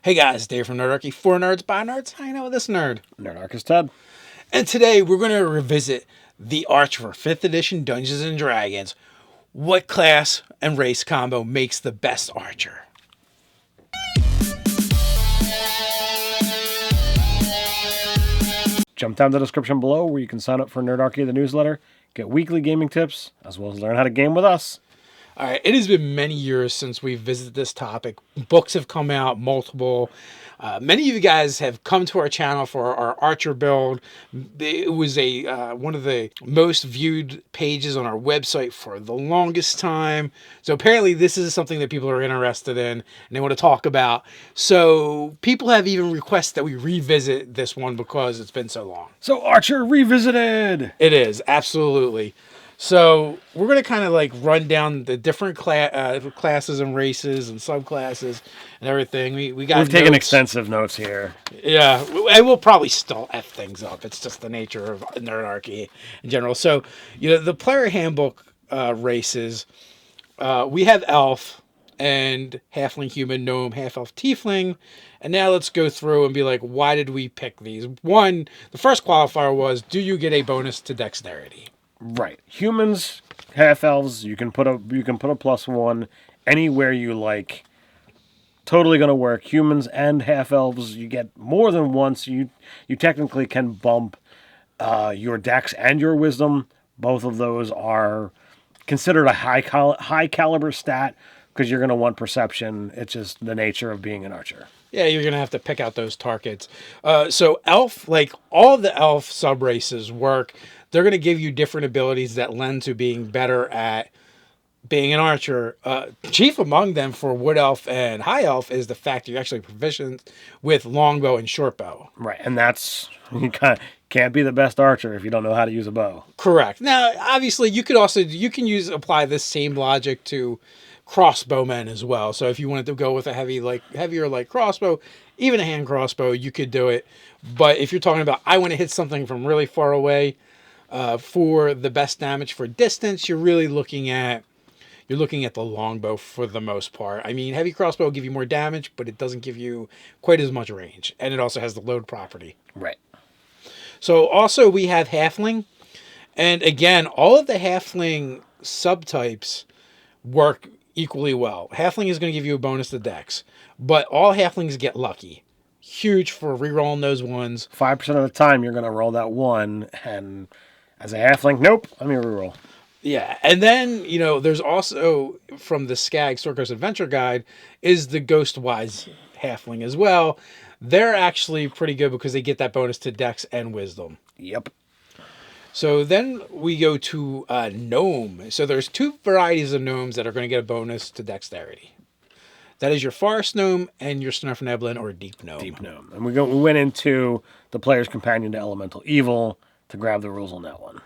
Hey guys, Dave from Nerdarchy, for nerds, by nerds, hanging out with this nerd. Nerdarchy Ted. And today we're going to revisit the Archer for 5th edition Dungeons and Dragons. What class and race combo makes the best Archer? Jump down to the description below where you can sign up for Nerdarchy, the newsletter, get weekly gaming tips, as well as learn how to game with us. All right, it has been many years since we've visited this topic. Books have come out, multiple. Many of you guys have come to our channel for our Archer build. It was one of the most viewed pages on our website for the longest time. So apparently this is something that people are interested in and they want to talk about. So people have even requested that we revisit this one because it's been so long. So Archer Revisited! It is, absolutely. So we're going to kind of like run down the different classes and races and subclasses and everything. We've taken extensive notes here. Yeah, and we'll probably still F things up. It's just the nature of Nerdarchy in general. So, the player handbook races, we have elf and halfling, human, gnome, half-elf, tiefling. And now let's go through and be like, why did we pick these? One, the first qualifier was, do you get a bonus to dexterity? Right. Humans, half elves, you can put a +1 anywhere you like. Totally gonna work. Humans and half elves, you get more than once. You technically can bump your dex and your wisdom. Both of those are considered a high caliber stat because you're gonna want perception. It's just the nature of being an archer. Yeah, you're going to have to pick out those targets. So elf, like all the elf sub-races work, they're going to give you different abilities that lend to being better at being an archer. Chief among them for wood elf and high elf is the fact that you're actually proficient with longbow and shortbow. Right, and you can't be the best archer if you don't know how to use a bow. Correct. Now, obviously, you can apply this same logic to crossbowmen as well. So if you wanted to go with a heavier crossbow, even a hand crossbow, you could do it. But if you're talking about, I want to hit something from really far away for the best damage for distance, you're looking at the longbow for the most part. I mean, heavy crossbow will give you more damage, but it doesn't give you quite as much range. And it also has the load property. Right. So also we have halfling. And again, all of the halfling subtypes work equally well. Halfling is going to give you a bonus to dex, but all halflings get lucky. Huge for rerolling those ones. 5% of the time you're going to roll that one, and as a halfling, nope, let me reroll. Yeah, and then, there's also, from the Skag Circus Adventure Guide, is the Ghostwise halfling as well. They're actually pretty good because they get that bonus to dex and wisdom. Yep. So then we go to gnome. So there's two varieties of gnomes that are going to get a bonus to dexterity. That is your forest gnome and your Snurfneblin or deep gnome. Deep gnome. And we went into the player's companion to elemental evil to grab the rules on that one.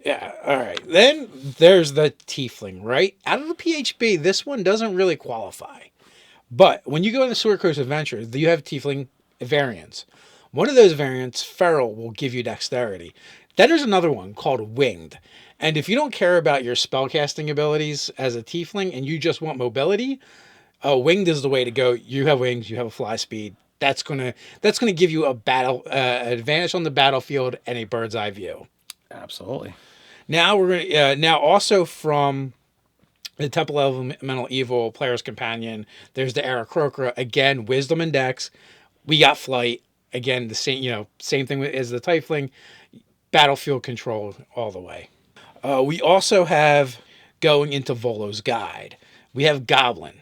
Yeah, all right. Then there's the tiefling, right? Out of the PHB, this one doesn't really qualify. But when you go into Sword Coast Adventures, you have tiefling variants. One of those variants, feral, will give you dexterity. Then there's another one called Winged. And if you don't care about your spellcasting abilities as a tiefling and you just want mobility, Winged is the way to go. You have wings, you have a fly speed. That's gonna give you a battle advantage on the battlefield and a bird's eye view. Absolutely. Now we're gonna now also from the Temple Elemental Evil Player's Companion. There's the Aarakocra, again, wisdom and dex. We got flight, again, the same thing as the Tiefling. Battlefield control all the way. We also have, going into Volo's guide, we have Goblin.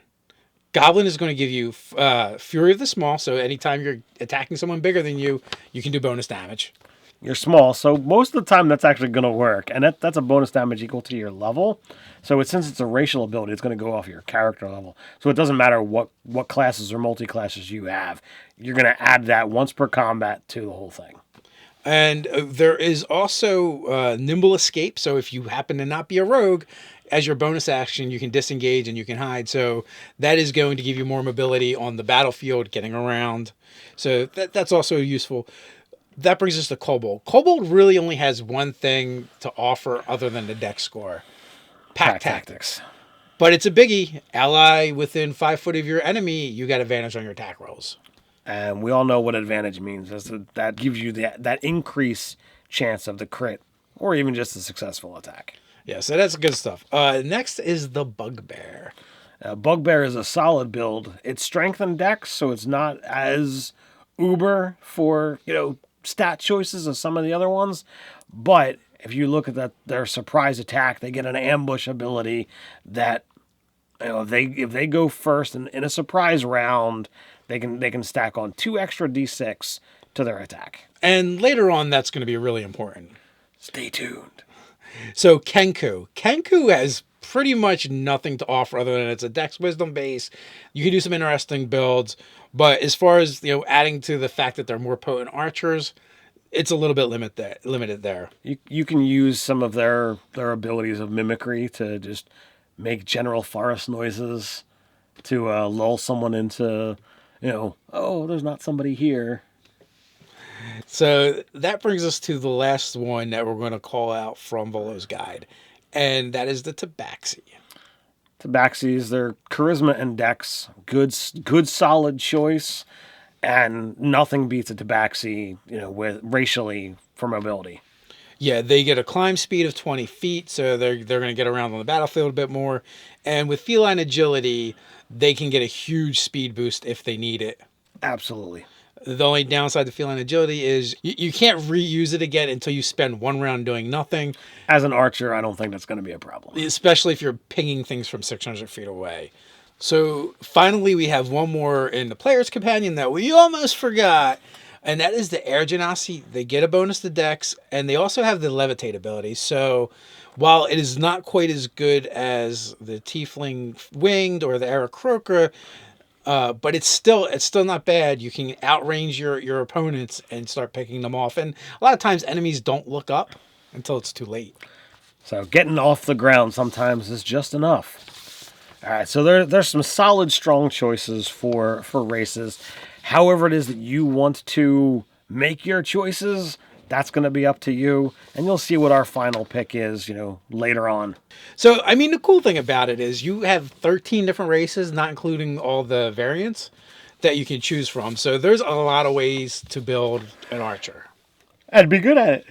Goblin is going to give you Fury of the Small, so anytime you're attacking someone bigger than you, you can do bonus damage. You're small, so most of the time that's actually going to work, and that's a bonus damage equal to your level. So since it's a racial ability, it's going to go off your character level. So it doesn't matter what classes or multi-classes you have. You're going to add that once per combat to the whole thing. And there is also nimble escape. So if you happen to not be a rogue, as your bonus action, you can disengage and you can hide. So that is going to give you more mobility on the battlefield, getting around. So that's also useful. That brings us to Kobold. Kobold really only has one thing to offer other than the dex score. Pack tactics. But it's a biggie. Ally within 5 foot of your enemy, you got advantage on your attack rolls. And we all know what advantage means. That gives you that increase chance of the crit or even just a successful attack. Yeah, so that's good stuff. Next is the Bugbear. Bugbear is a solid build. It's strength and dex, so it's not as uber for, stat choices as some of the other ones. But if you look at their surprise attack, they get an ambush ability that, if they go first in a surprise round, they can stack on 2 extra d6 to their attack. And later on, that's going to be really important. Stay tuned. So Kenku. Kenku has pretty much nothing to offer other than it's a dex wisdom base. You can do some interesting builds, but as far as adding to the fact that they're more potent archers, it's a little bit limited there. You can use some of their abilities of mimicry to just make general forest noises to lull someone into, oh, there's not somebody here. So that brings us to the last one that we're going to call out from Volo's guide, and that is the Tabaxi. Tabaxis, their charisma and dex, good solid choice, and nothing beats a Tabaxi, with racially for mobility. Yeah, they get a climb speed of 20 feet, so they're going to get around on the battlefield a bit more. And with feline agility, they can get a huge speed boost if they need it. Absolutely. The only downside to feline agility is you can't reuse it again until you spend one round doing nothing. As an archer, I don't think that's going to be a problem. Especially if you're pinging things from 600 feet away. So finally, we have one more in the player's companion that we almost forgot. And that is the air Genasi. They get a bonus to dex, and they also have the levitate ability. So while it is not quite as good as the Tiefling winged or the Aarakocra, but it's still not bad. You can outrange your opponents and start picking them off. And a lot of times enemies don't look up until it's too late. So getting off the ground sometimes is just enough. All right, so there's some solid, strong choices for races. However it is that you want to make your choices, that's going to be up to you. And you'll see what our final pick is, later on. So, I mean, the cool thing about it is you have 13 different races, not including all the variants that you can choose from. So there's a lot of ways to build an archer. And be good at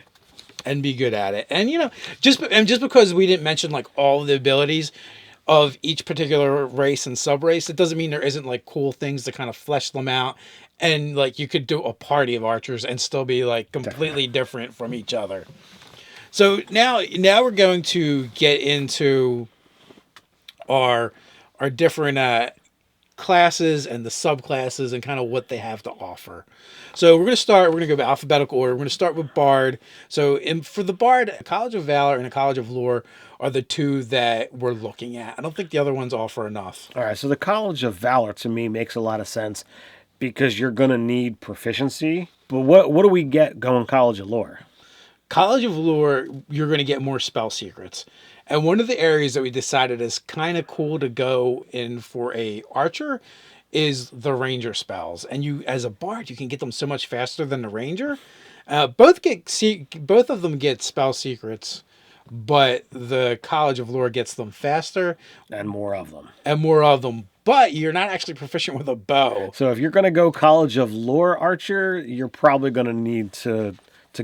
it. And just because we didn't mention like all the abilities of each particular race and sub-race, it doesn't mean there isn't like cool things to kind of flesh them out. And like you could do a party of archers and still be like completely different from each other. So now we're going to get into our different classes and the subclasses and kind of what they have to offer. So we're going to go by alphabetical order. We're going to start with Bard. So for the Bard, College of Valor and a College of Lore are the two that we're looking at. I don't think the other ones offer enough. All right, so the College of Valor to me makes a lot of sense because you're going to need proficiency. But what do we get going College of Lore? College of Lore, you're going to get more spell secrets. And one of the areas that we decided is kind of cool to go in for a archer is the ranger spells. And you, as a bard, you can get them so much faster than the ranger. Both of them get spell secrets, but the College of Lore gets them faster. And more of them. But you're not actually proficient with a bow. So if you're going to go College of Lore archer, you're probably going to need to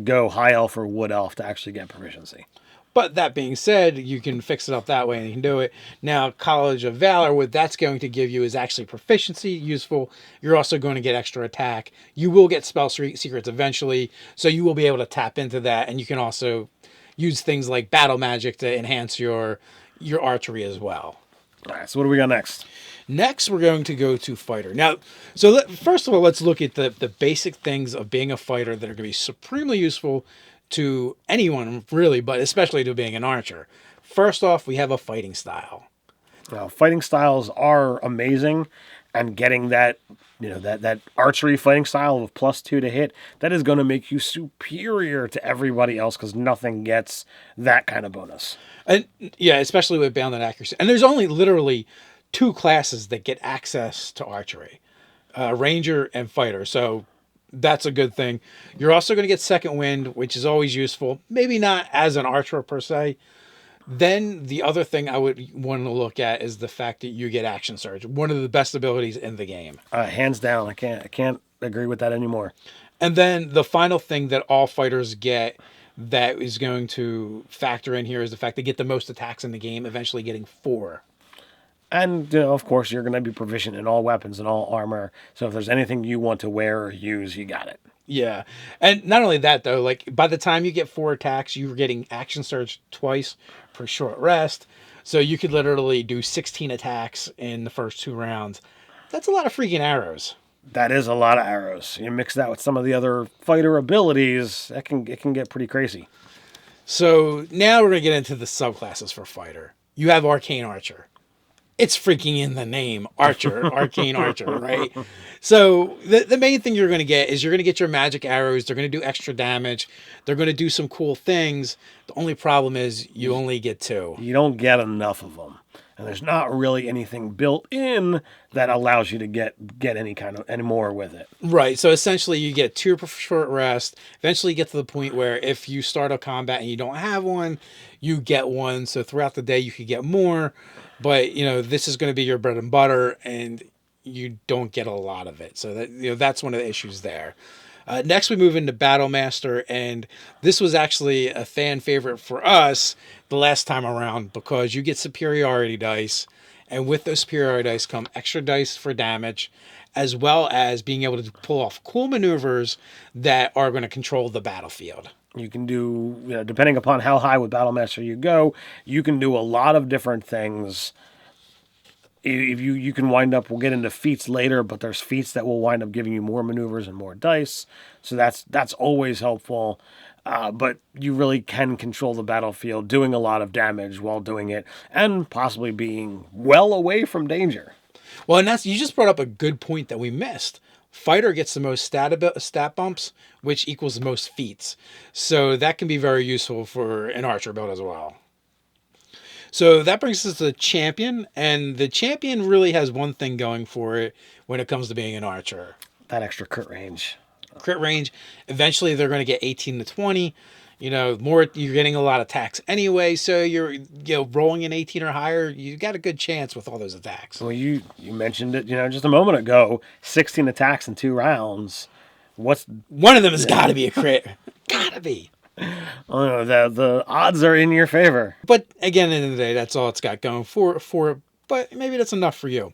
go high elf or wood elf to actually get proficiency. But that being said, you can fix it up that way and you can do it. Now, College of Valor, what that's going to give you is actually proficiency, useful. You're also going to get extra attack. You will get spell secrets eventually, so you will be able to tap into that. And you can also use things like battle magic to enhance your archery as well. All right, so what do we got next? Next, we're going to go to fighter. Now, first of all, let's look at the basic things of being a fighter that are going to be supremely useful to anyone, really, but especially to being an archer. First off, we have a fighting style. Fighting styles are amazing, and getting that archery fighting style of +2 to hit, that is going to make you superior to everybody else because nothing gets that kind of bonus. And yeah, especially with bounded accuracy. And there's only literally 2 classes that get access to archery, ranger and fighter. So that's a good thing. You're also going to get second wind, which is always useful. Maybe not as an archer per se. Then the other thing I would want to look at is the fact that you get action surge, one of the best abilities in the game. Hands down, I can't agree with that anymore. And then the final thing that all fighters get that is going to factor in here is the fact they get the most attacks in the game, eventually getting 4. And, of course, you're going to be proficient in all weapons and all armor. So if there's anything you want to wear or use, you got it. Yeah. And not only that, though, like by the time you get 4 attacks, you're getting action surge twice per short rest. So you could literally do 16 attacks in the first 2 rounds. That's a lot of freaking arrows. That is a lot of arrows. You mix that with some of the other fighter abilities, it can get pretty crazy. So now we're going to get into the subclasses for fighter. You have Arcane Archer. It's freaking in the name, Archer, Arcane Archer, right? So the main thing you're going to get is you're going to get your magic arrows. They're going to do extra damage. They're going to do some cool things. The only problem is you only get 2. You don't get enough of them. And there's not really anything built in that allows you to get any more with it. Right. So essentially you get 2 per short rest. Eventually you get to the point where if you start a combat and you don't have one, you get one. So throughout the day you could get more. But, this is going to be your bread and butter and you don't get a lot of it. So that's one of the issues there. Next, we move into Battle Master, and this was actually a fan favorite for us the last time around because you get superiority dice, and with those superiority dice come extra dice for damage, as well as being able to pull off cool maneuvers that are going to control the battlefield. You can do, depending upon how high with Battle Master you go, you can do a lot of different things. If you can wind up, we'll get into feats later, but there's feats that will wind up giving you more maneuvers and more dice. So that's always helpful. But you really can control the battlefield, doing a lot of damage while doing it, and possibly being well away from danger. Well, and you just brought up a good point that we missed. Fighter gets the most stat bumps, which equals the most feats. So that can be very useful for an archer build as well. So that brings us to the champion, and the champion really has one thing going for it when it comes to being an archer. That extra crit range. Crit range, eventually they're going to get 18 to 20. More you're getting a lot of attacks anyway, so you're rolling an 18 or higher, you got a good chance with all those attacks. Well, you mentioned it, just a moment ago, 16 attacks in 2 rounds. One of them has got to be a crit. Gotta be. Oh, the odds are in your favor. But again, at the end of the day, that's all it's got going for it. But maybe that's enough for you.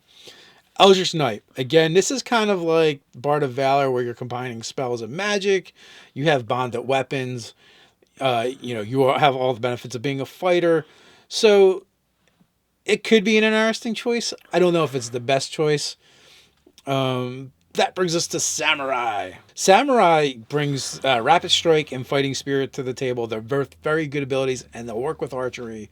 Eldritch Knight. Again, this is kind of like Bard of Valor, where you're combining spells and magic. You have bonded weapons. You have all the benefits of being a fighter. So it could be an interesting choice. I don't know if it's the best choice. That brings us to Samurai. Samurai brings Rapid Strike and Fighting Spirit to the table. They're both very good abilities, and they'll work with archery.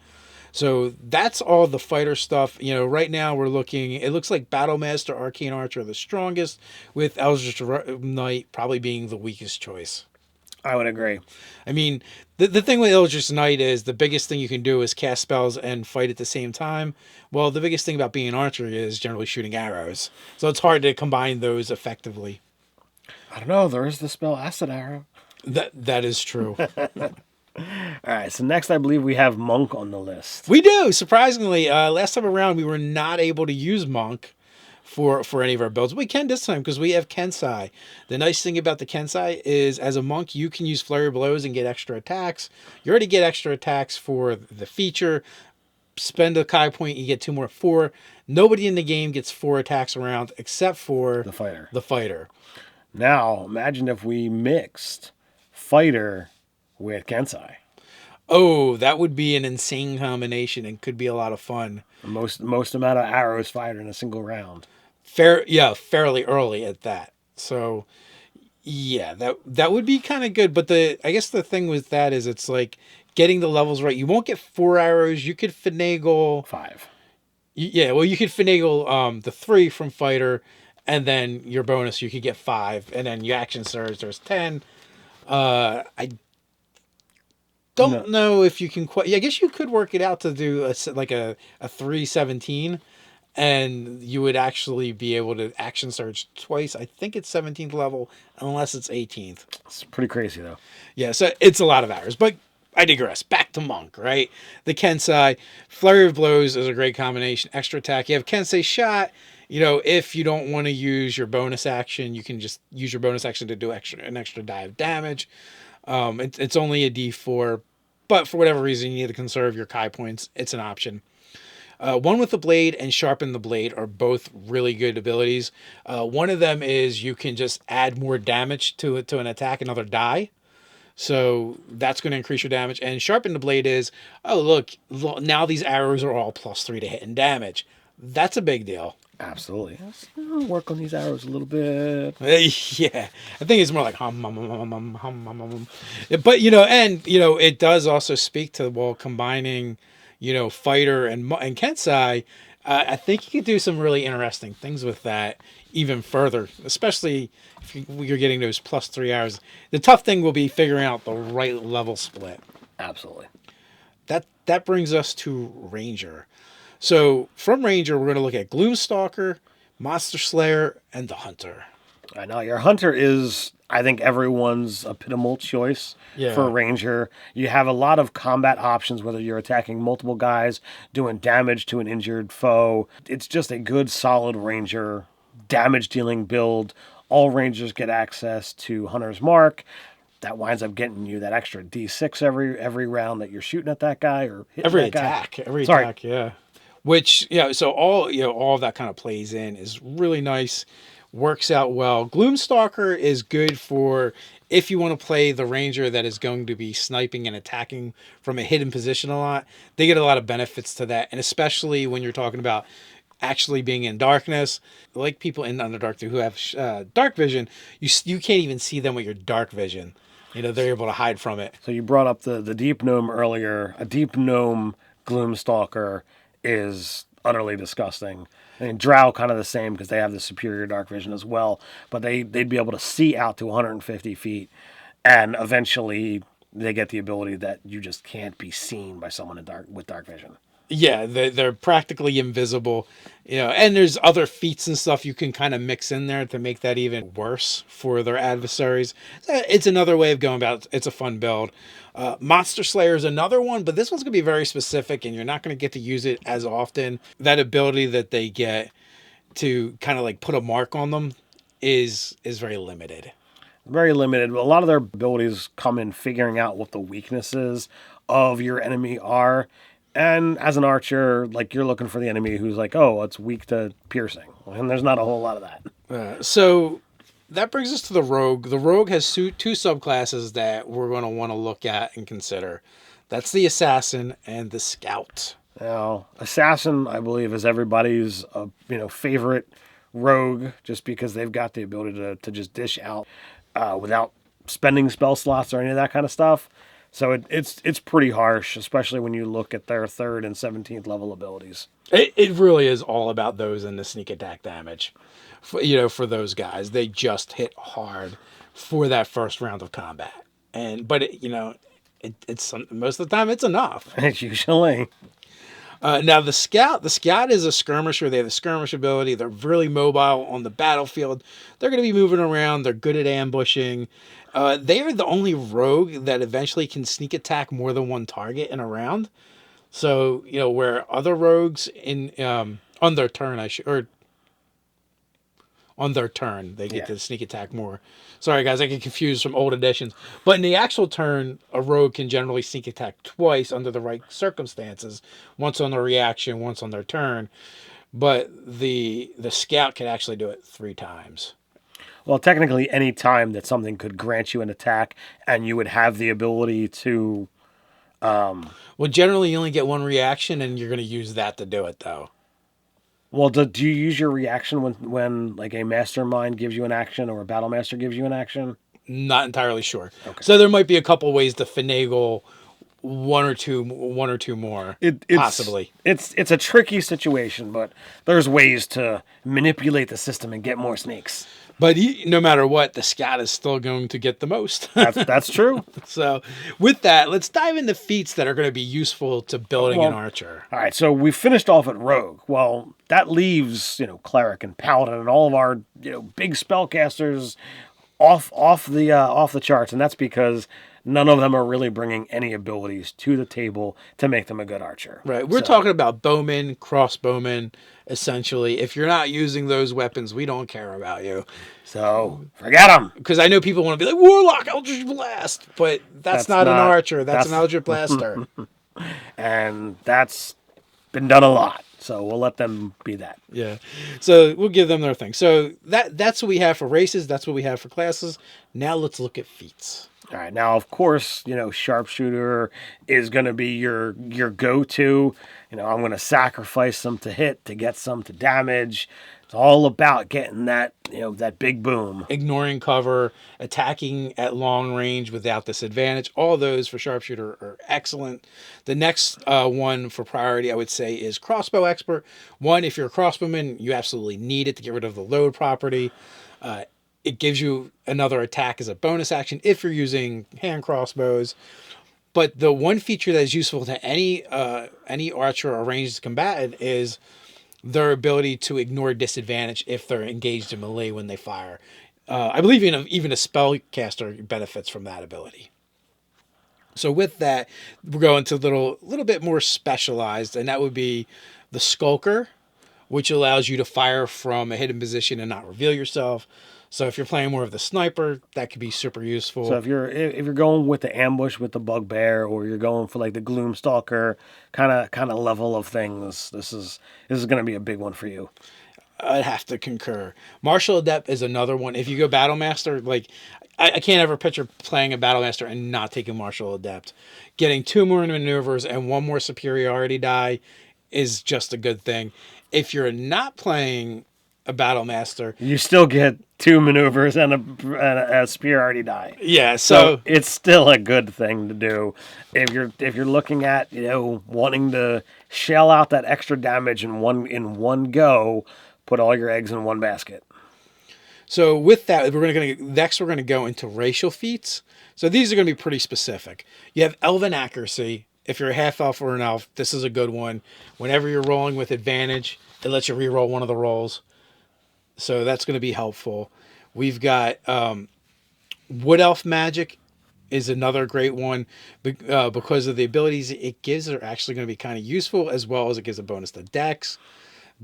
So that's all the fighter stuff. Right now we're looking, it looks like Battle Master, Arcane Archer are the strongest, with Eldritch Knight probably being the weakest choice. I would agree. I mean, the thing with Eldritch Knight is the biggest thing you can do is cast spells and fight at the same time. Well, the biggest thing about being an archer is generally shooting arrows. So it's hard to combine those effectively. I don't know. There is the spell Acid Arrow. That is true. All right. So next, I believe we have Monk on the list. We do. Surprisingly, last time around, we were not able to use Monk for any of our builds. We can this time because we have Kensai. The nice thing about the Kensai is as a monk, you can use flurry blows and get extra attacks. You already get extra attacks for the feature. Spend a Kai point, you get 2 more 4. Nobody in the game gets 4 attacks around except for the fighter. Now, imagine if we mixed fighter with Kensai. Oh, that would be an insane combination and could be a lot of fun. Most amount of arrows fired in a single round. Fairly early at that. So, yeah, that would be kind of good. But I guess the thing with that is it's like getting the levels right. You won't get 4 arrows. You could finagle 5. Yeah, well, you could finagle the 3 from fighter, and then your bonus you could get 5, and then your action surge there's 10. I don't know if you can quite. Yeah, I guess you could work it out to do a 317, and you would actually be able to action surge twice. I think it's 17th level, unless it's 18th. It's pretty crazy though. Yeah, so it's a lot of hours, but I digress. Back to Monk, right? The Kensai, Flurry of Blows is a great combination. Extra attack. You have Kensei Shot. if you don't want to use your bonus action, you can just use your bonus action to do an extra die of damage. It's only a D4, but for whatever reason you need to conserve your Kai points. It's an option. One with the blade and sharpen the blade are both really good abilities. One of them is you can just add more damage to an attack, another die. So that's going to increase your damage. And sharpen the blade is, oh look, now these arrows are all +3 to hit and damage. That's a big deal. Absolutely. I'll work on these arrows a little bit. Yeah, I think it's more like hum hum hum hum hum hum hum. But it does also speak to combining, fighter and Kensai. I think you could do some really interesting things with that even further, especially if you're getting those +3 hours. The tough thing will be figuring out the right level split. Absolutely. That brings us to Ranger. So from Ranger, we're going to look at Gloomstalker, Monster Slayer, and the Hunter. I know your Hunter is, I think, everyone's epitomal choice for Ranger. You have a lot of combat options, whether you're attacking multiple guys, doing damage to an injured foe. It's just a good, solid Ranger damage dealing build. All Rangers get access to Hunter's Mark. That winds up getting you that extra D6 every round that you're shooting at that guy or hitting every that attack. Guy. Every attack, yeah. Which, so all of that kind of plays in, is really nice, works out well. Gloomstalker is good for if you want to play the Ranger that is going to be sniping and attacking from a hidden position a lot. They get a lot of benefits to that, and especially when you're talking about actually being in darkness, like people in Underdark who have dark vision, you can't even see them with your dark vision. They're able to hide from it. So you brought up the deep gnome earlier. A deep gnome Gloomstalker is utterly disgusting. I mean, Drow kind of the same because they have the superior dark vision as well, but they'd be able to see out to 150 feet, and eventually they get the ability that you just can't be seen by someone with dark vision. Yeah, they're practically invisible, and there's other feats and stuff you can kind of mix in there to make that even worse for their adversaries. It's another way of going about it. It's a fun build. Monster Slayer is another one, but this one's going to be very specific, and you're not going to get to use it as often. That ability that they get to kind of like put a mark on them is very limited. Very limited. A lot of their abilities come in figuring out what the weaknesses of your enemy are. And as an archer, like, you're looking for the enemy who's like, oh, it's weak to piercing. And there's not a whole lot of that. So that brings us to the Rogue. The Rogue has two subclasses that we're going to want to look at and consider. That's the Assassin and the Scout. Now, Assassin, I believe, is everybody's favorite rogue, just because they've got the ability to just dish out without spending spell slots or any of that kind of stuff. So it's pretty harsh, especially when you look at their 3rd and 17th level abilities. It really is all about those and the sneak attack damage. For those guys, they just hit hard for that first round of combat. But it's most of the time it's enough. It's usually. Now the Scout is a skirmisher. They have the skirmish ability. They're really mobile on the battlefield. They're going to be moving around. They're good at ambushing. They are the only rogue that eventually can sneak attack more than one target in a round. So, where other rogues on their turn, they get to sneak attack more. Sorry, guys, I get confused from old editions. But in the actual turn, a rogue can generally sneak attack twice under the right circumstances. Once on their reaction, once on their turn. But the Scout can actually do it 3 times. Well, technically, any time that something could grant you an attack, and you would have the ability to... Well, generally, you only get 1 reaction, and you're going to use that to do it, though. Well, do you use your reaction when like a mastermind gives you an action or a battle master gives you an action? Not entirely sure. Okay. So there might be a couple ways to finagle one or two more, possibly. It's a tricky situation, but there's ways to manipulate the system and get more snakes. But no matter what, the Scout is still going to get the most. That's true. So with that, let's dive into feats that are going to be useful to building an archer. All right, so we finished off at Rogue. Well, that leaves, Cleric and Paladin and all of our, big spellcasters off the charts, and that's because none of them are really bringing any abilities to the table to make them a good archer. Right. We're talking about bowmen, crossbowmen, essentially. If you're not using those weapons, we don't care about you. So forget them. Because I know people want to be like, Warlock, Eldritch Blast. But that's not an archer. That's an Eldritch Blaster. And that's been done a lot. So we'll let them be that. Yeah. So we'll give them their thing. So that's what we have for races. That's what we have for classes. Now let's look at feats. All right. Now, of course, sharpshooter is going to be your go-to. I'm going to sacrifice some to hit to get some to damage. It's all about getting that, that big boom. Ignoring cover, attacking at long range without disadvantage. All those for sharpshooter are excellent. The next one for priority, I would say, is crossbow expert. One, if you're a crossbowman, you absolutely need it to get rid of the load property. It gives you another attack as a bonus action if you're using hand crossbows. But the one feature that is useful to any archer or ranged combatant is their ability to ignore disadvantage if they're engaged in melee when they fire. I believe even a spellcaster benefits from that ability. So with that, we're going to a little bit more specialized, and that would be the Skulker, which allows you to fire from a hidden position and not reveal yourself. So if you're playing more of the sniper, that could be super useful. So if you're going with the ambush with the Bugbear, or you're going for like the Gloomstalker kind of level of things, this is going to be a big one for you. I'd have to concur. Martial Adept is another one. If you go Battlemaster, like I can't ever picture playing a Battlemaster and not taking Martial Adept. Getting 2 more maneuvers and 1 more superiority die is just a good thing. If you're not playing a Battlemaster, you still get 2 maneuvers and a superiority die. Yeah, so it's still a good thing to do if you're looking at wanting to shell out that extra damage in one go. Put all your eggs in one basket. So with that, we're going to go into racial feats. So these are going to be pretty specific. You have Elven Accuracy. If you're a half elf or an elf, this is a good one. Whenever you're rolling with advantage, it lets you reroll one of the rolls. So that's going to be helpful. We've got Wood Elf Magic is another great one because of the abilities it gives are actually going to be kind of useful, as well as it gives a bonus to Dex.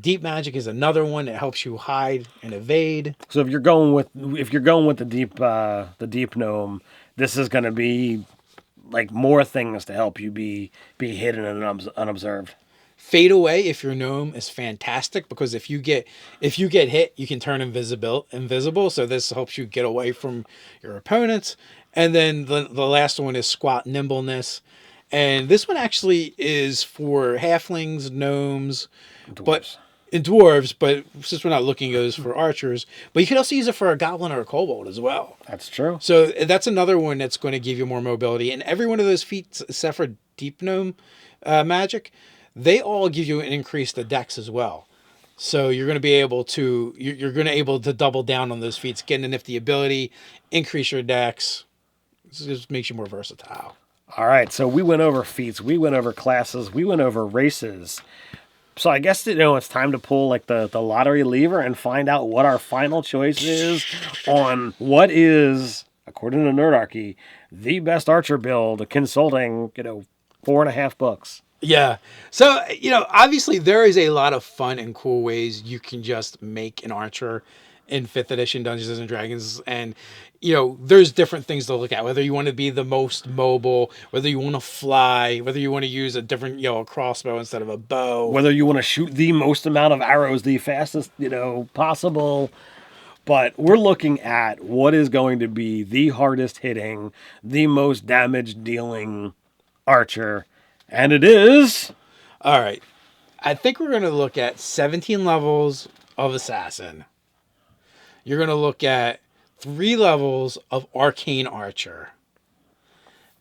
Deep Magic is another one that helps you hide and evade. So if you're going with the deep gnome, this is going to be like more things to help you be hidden and unobserved. Fade Away, if your gnome, is fantastic because if you get hit, you can turn invisible. So this helps you get away from your opponents. And then the last one is Squat Nimbleness, and this one actually is for halflings, gnomes, dwarves. But since we're not looking at those for archers, but you could also use it for a goblin or a kobold as well. That's true. So that's another one that's going to give you more mobility. And every one of those feats, except for Deep Gnome Magic, they all give you an increase to Dex as well. So you're going to be able to double down on those feats, get a nifty ability, increase your Dex. This just makes you more versatile. All right, so we went over feats, we went over classes, we went over races. So I guess it's time to pull like the lottery lever and find out what our final choice is on what is, according to Nerdarchy, the best archer build, consulting $4.50. Yeah. So, obviously there is a lot of fun and cool ways you can just make an archer in 5th edition Dungeons and Dragons. And, there's different things to look at, whether you want to be the most mobile, whether you want to fly, whether you want to use a different, a crossbow instead of a bow. Whether you want to shoot the most amount of arrows, the fastest, possible. But we're looking at what is going to be the hardest hitting, the most damage dealing archer. And it is... All right. I think we're going to look at 17 levels of Assassin. You're going to look at 3 levels of Arcane Archer.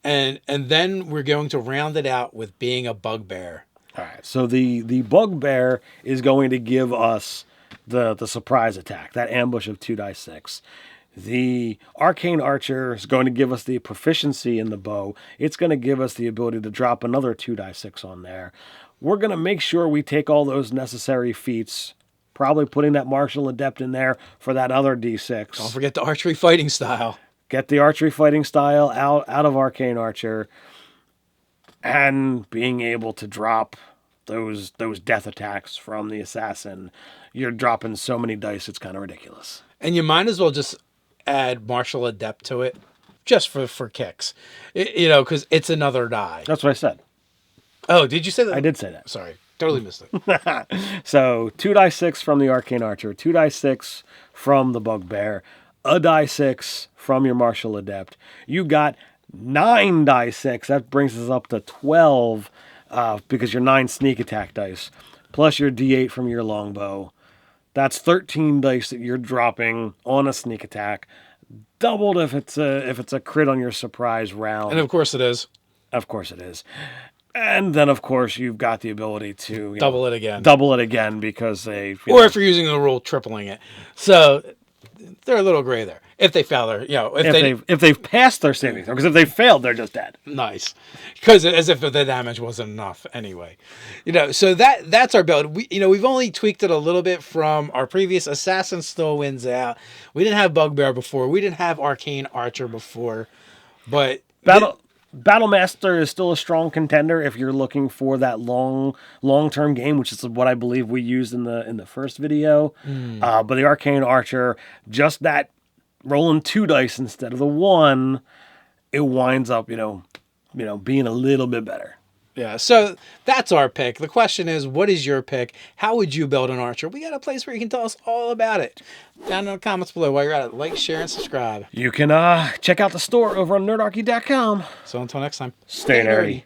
And then we're going to round it out with being a Bugbear. All right. So the Bugbear is going to give us the surprise attack, that ambush of 2d6. The Arcane Archer is going to give us the proficiency in the bow. It's going to give us the ability to drop another 2d6 on there. We're going to make sure we take all those necessary feats, probably putting that Martial Adept in there for that other d6. Don't forget the archery fighting style. get the archery fighting style out of Arcane Archer, and being able to drop those death attacks from the assassin. You're dropping so many dice, it's kind of ridiculous. And you might as well just add Martial Adept to it, just for kicks. Because it's another die. That's what I said. Oh, did you say that? I did say that. Sorry, totally missed it. So 2d6 from the Arcane Archer, 2d6 from the Bugbear, a d6 from your Martial Adept. You got 9 d6. That brings us up to 12 because you're 9 sneak attack dice, plus your d8 from your longbow. That's 13 dice that you're dropping on a sneak attack, doubled if it's a crit on your surprise round. And of course it is. Of course it is. And then, of course, you've got the ability to Double it again. Double it again because they... Or if you're using the rule, tripling it. So they're a little gray there. If they fail, if they've passed their saving throw, because if they failed, they're just dead. Nice, because as if the damage wasn't enough anyway. So that's our build. We've only tweaked it a little bit from our previous. Assassin still wins out. We didn't have Bugbear before. We didn't have Arcane Archer before, but Battlemaster is still a strong contender if you're looking for that long-term game, which is what I believe we used in the first video. But the Arcane Archer, just that rolling 2 dice instead of the 1, it winds up, being a little bit better. Yeah, so that's our pick. The question is, what is your pick? How would you build an archer? We got a place where you can tell us all about it. Down in the comments below. While you're at it, like, share, and subscribe. You can check out the store over on nerdarchy.com. So until next time, stay nerdy.